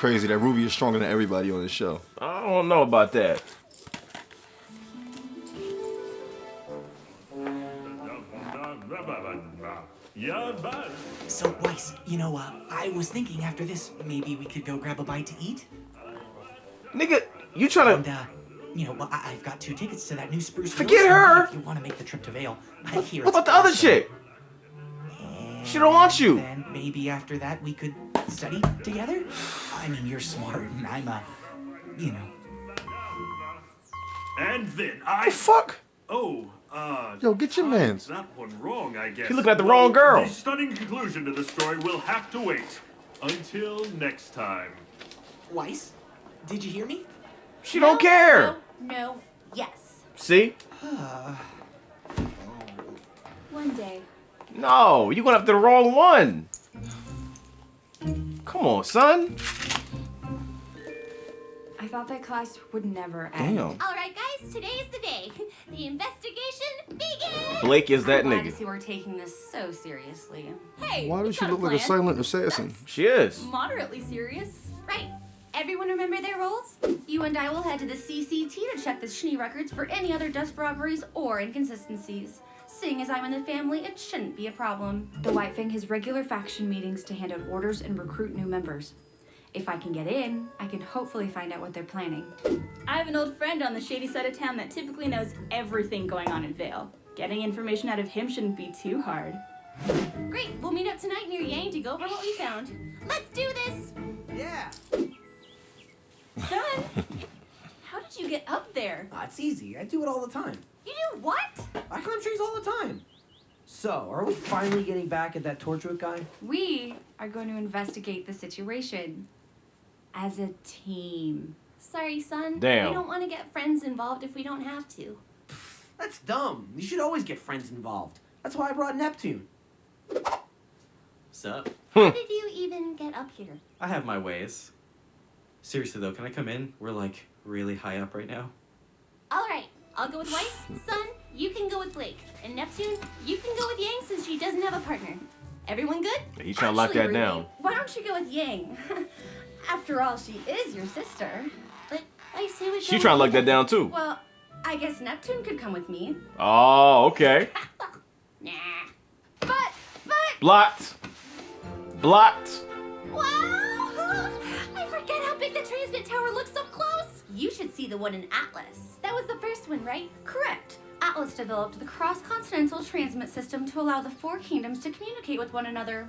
crazy that RWBY is stronger than everybody on this show. I don't know about that. So, Weiss, you know, I was thinking after this, maybe we could go grab a bite to eat? Nigga, you trying And, to... you know, I've got 2 tickets to that new Spruce Forget Hill her! If you want to make the trip to Vale, I hear What about the other chick? She don't want you. Then maybe after that we could study together? I mean, you're smart and I'm you know. And then The fuck? Oh, Yo, get your mans. that one wrong, I guess. You looking at the wrong girl. The stunning conclusion to the story will have to wait until next time. Weiss, did you hear me? She don't care. No, yes. See? One day. No, you went after the wrong one. Come on, son. I thought that class would never end. Damn. All right, guys, today's the day. The investigation begins. Blake is that I'm glad to nigga. see we're taking this so seriously. Hey, Why does we've she got look like a plan. silent assassin? She is. Moderately serious. Right. Everyone remember their roles? You and I will head to the CCT to check the Schnee records for any other dust robberies or inconsistencies. Seeing as I'm in the family, it shouldn't be a problem. The White Fang has regular faction meetings to hand out orders and recruit new members. If I can get in, I can hopefully find out what they're planning. I have an old friend on the shady side of town that typically knows everything going on in Vale. Getting information out of him shouldn't be too hard. Great. We'll meet up tonight near Yang to go over what we found. Let's do this. Yeah. Son, how did you get up there? It's easy. I do it all the time. You do what? I climb trees all the time. So, are we finally getting back at that torchwood guy? We are going to investigate the situation as a team. Sorry, son. Damn. We don't want to get friends involved if we don't have to. That's dumb. You should always get friends involved. That's why I brought Neptune. Sup? How did you even get up here? I have my ways. Seriously though, can I come in? We're like really high up right now. All right. I'll go with Weiss. Son, you can go with Blake. And Neptune, you can go with Yang since she doesn't have a partner. Everyone good? He's trying to lock that down. Why don't you go with Yang? After all, she is your sister. But Weiss, who would She go trying to with lock that down too. Well, I guess Neptune could come with me. Oh, okay. Nah. But... Blocked. Blocked. Wow! I forget how big the transmit tower looks up close. You should see the one in Atlas. That was the first one, right? Correct. Atlas developed the cross-continental transmit system to allow the 4 kingdoms to communicate with one another.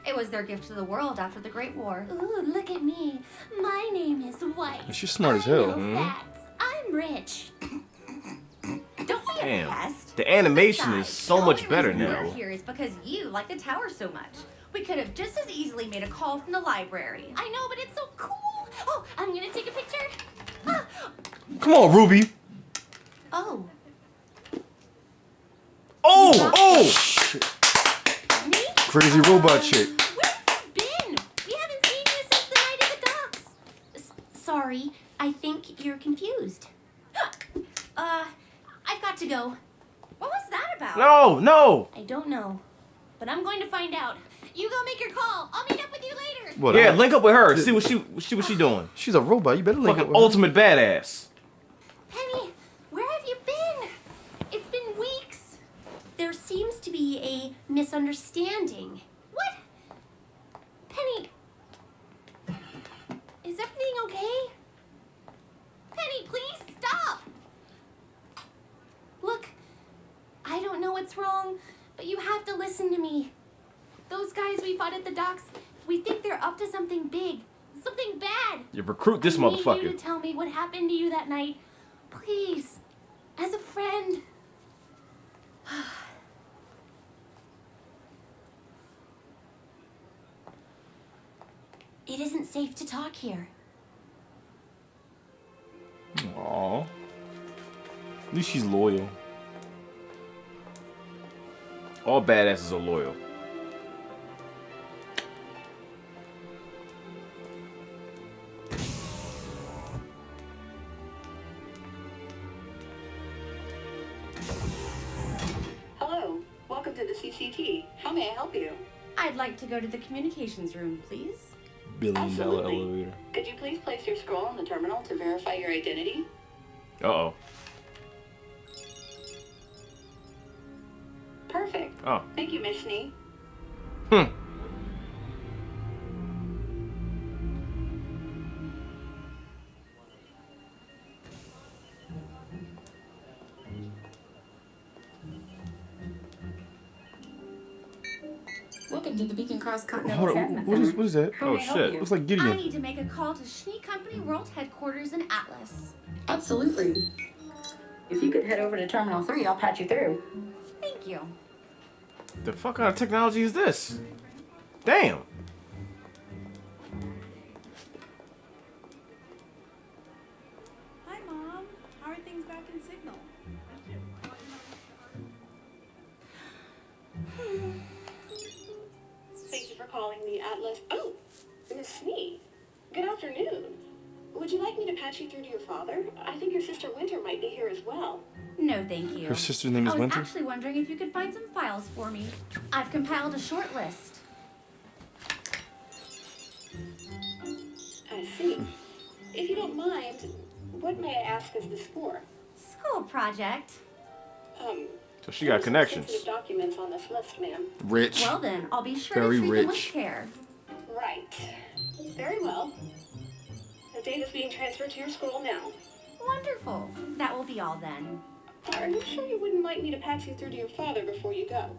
It was their gift to the world after the Great War. Ooh, look at me. My name is Weiss. She's smart as I hell. know facts. I'm rich. Don't be a Damn. pest. The animation is Besides, so the much only better reason now. We're here is because you like the tower so much. We could have just as easily made a call from the library. I know, but it's so cool. Oh, I'm gonna take a picture. Ah. Come on, RWBY. Oh, Oh! me? Crazy robot chick. Where have you been? We haven't seen you since the night at the docks. Sorry, I think you're confused. I've got to go. What was that about? No, no. I don't know, but I'm going to find out. You go make your call. I'll meet up with you later. What? Yeah, link up with her. See what she doing. She's a robot. You better link up Fucking with her. ultimate badass. Penny, where have you been? It's been weeks. There seems to be a misunderstanding. What? Penny, is everything okay? Penny, please stop. Look, I don't know what's wrong, but you have to listen to me. Those guys we fought at the docks, we think they're up to something big, something bad. You recruit this I need you to motherfucker. tell me what happened to you that night. Please. As a friend. It isn't safe to talk here. Aw. At least she's loyal. All badasses are loyal. Hello, welcome to the CCT. How may I help you? I'd like to go to the communications room, please. Billion-dollar elevator. Could you please place your scroll on the terminal to verify your identity? Uh-oh. Perfect. Oh. Thank you, Miss Schnee. Welcome to the Beacon Cross Continental Hold on, Transmit what Center. is that? How Oh may I help shit, you? looks like I Gideon. need to make a call to Schnee Company World Headquarters in Atlas. Absolutely. If you could head over to Terminal 3, I'll patch you through. Thank you. The fuck kind of technology is this? Damn. Hi, Mom. How are things back in Signal? Thank you for calling the Atlas. Oh, Miss Schnee. Good afternoon. Would you like me to patch you through to your father? I think your sister Winter might be here as well. No, thank you. Her sister's name is I was Winter? actually wondering if you could find some files for me. I've compiled a short list. I see. If you don't mind, what may I ask is this for? School project. So she got connections. Sensitive documents on this list, ma'am. Rich. Well then, I'll be sure Very to treat them with rich. care. Right. Very well. The data's being transferred to your scroll now. Wonderful. That will be all then. Are you sure you wouldn't like me to patch you through to your father before you go?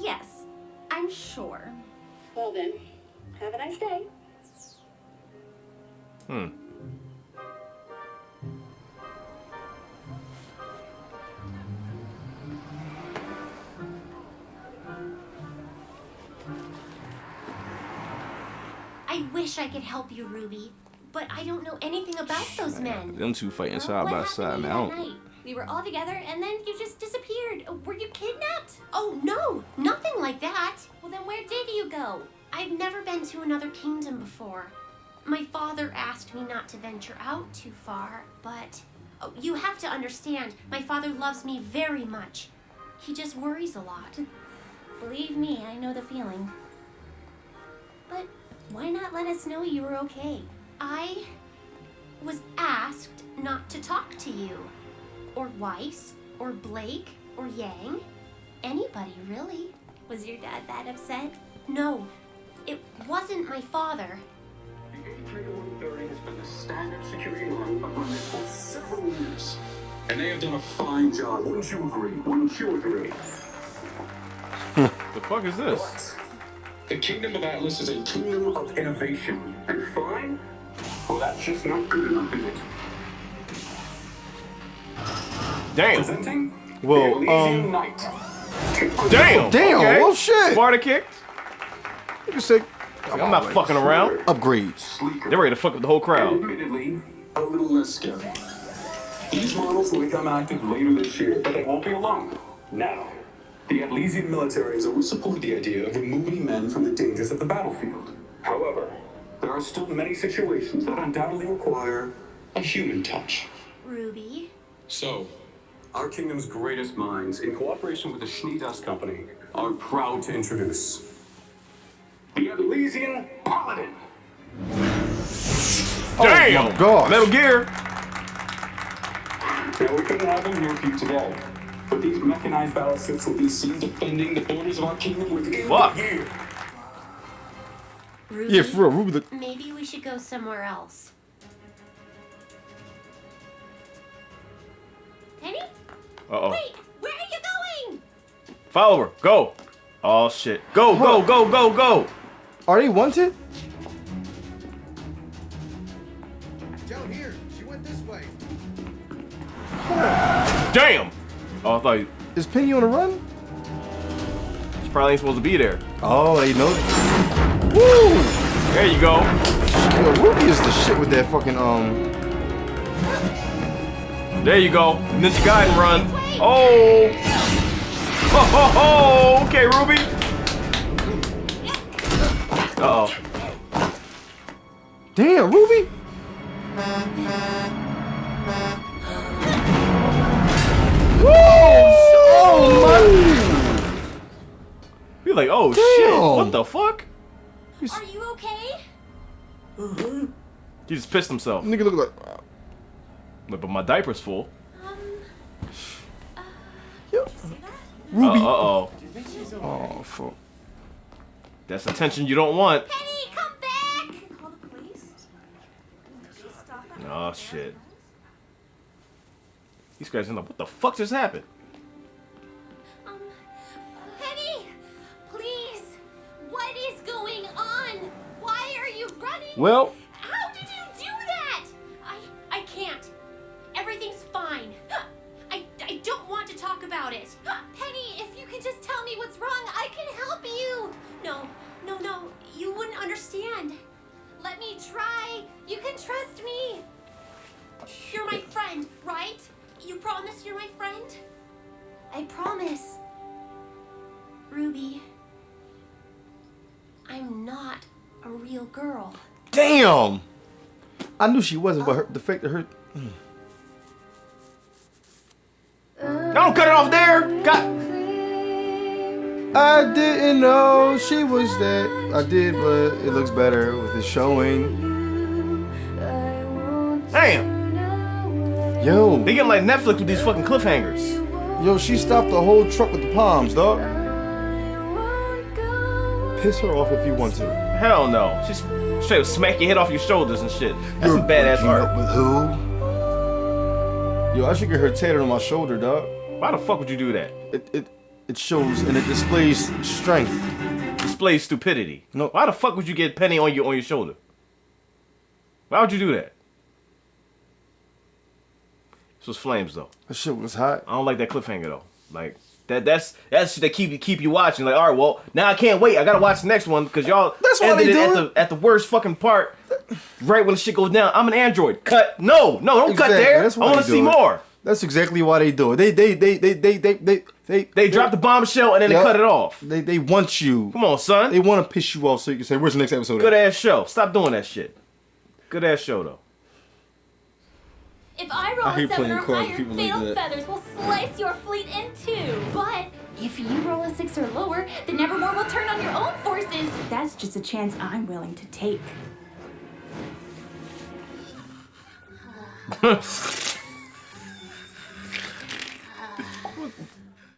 Yes, I'm sure. Well then, have a nice day. I wish I could help you, Ruby, but I don't know anything about those men. Them two fighting side by side now. We were all together and then you just disappeared. Were you kidnapped? Oh, no, nothing like that. Well, then where did you go? I've never been to another kingdom before. My father asked me not to venture out too far, but you have to understand, my father loves me very much. He just worries a lot. Believe me, I know the feeling. But why not let us know you were okay? I was asked not to talk to you. Or Weiss, or Blake, or Yang. Anybody, really. Was your dad that upset? No, it wasn't my father. The A3130 has been the standard security line of London for several years. And they have done a fine job. Wouldn't you agree? Wouldn't you agree? The fuck is this? The Kingdom of Atlas is a kingdom of innovation. And fine? Well, that's just not good enough, is it? Damn. Presenting Well, the Elysian Knight. Damn. Damn, Okay. well, shit. Sparta kicked. You said, I'm not fucking around. upgrade. Sleeker. They're ready to fuck up the whole crowd. Admittedly, a little less scary. These models will become active later this year, but they won't be alone. Now, the Atlesian military has always supported the idea of removing men from the dangers of the battlefield. However, there are still many situations that undoubtedly require a human touch. Ruby. So, our kingdom's greatest minds, in cooperation with the Schnee Dust Company, are proud to introduce the Atlesian Paladin. Damn. my God. Metal Gear. Now, we couldn't have them here for you today, but these mechanized battleships will be seen defending the borders of our kingdom within Fuck. the year. Ruby. Yeah, for real, Ruby the... Maybe we should go somewhere else. Penny? Uh-oh. Wait, where are you going? Follow her. Go. Oh, shit. Go, go, go, go, go. Are they wanted? Down here. She went this way. Damn. Oh, I thought you... Is Penny on the run? She probably ain't supposed to be there. Oh, they know. Woo! There you go. Yo, Ruby is the shit with that fucking, There you go. Ninja Gaiden run. Oh. Ho, ho, ho. Okay, Ruby. Uh-oh. Damn, Ruby! Whoa! Oh, my! You're like, oh, Damn. shit. What the fuck? Are you okay? He just pissed himself. Nigga look like. But my diaper's full. Ruby. Uh-oh. Oh, fuck. That's attention you don't want. Penny, come back! Call the police? Oh, shit. These guys are like, what the fuck just happened? Penny! Please! What is going on? Why are you running? Well. How did you do that? I can't. Everything's fine. I don't want to talk about it. Penny, if you can just tell me what's wrong, I can help you. No. You wouldn't understand. Let me try. You can trust me. You're my friend, right? You promise you're my friend? I promise. Ruby, I'm not a real girl. Damn. I knew she wasn't, but the fact that her. Don't cut it off there. God. I didn't know she was that. I did, but it looks better with it showing. Damn. Yo. They getting like Netflix with these fucking cliffhangers. Yo, she stopped the whole truck with the palms, dog. Piss her off if you want to. Hell no. She's straight up smack your head off your shoulders and shit. That's some badass breaking art. up with who? Yo, I should get her tatted on my shoulder, dog. Why the fuck would you do that? It shows and it displays strength. Displays stupidity. No. Why the fuck would you get Penny on your shoulder? Why would you do that? This was flames though. That shit was hot. I don't like that cliffhanger though. Like that's shit that keep you watching. Like, all right, well, now I can't wait. I gotta watch the next one because y'all That's why ended they it do at the worst fucking part. Right when the shit goes down. I'm an android. Cut. No, don't cut there. That's I why want to they see do it. more. That's exactly why they do it. They dropped the bombshell and then they cut it off. They want you. Come on, son. They want to piss you off so you can say, "Where's the next episode?" Good ass show. Stop doing that shit. Good ass show though. If I roll I hate a 7 playing or cards with higher, people like fatal that. feathers will slice your fleet in two. But if you roll a 6 or lower, the Nevermore will turn on your own forces. That's just a chance I'm willing to take.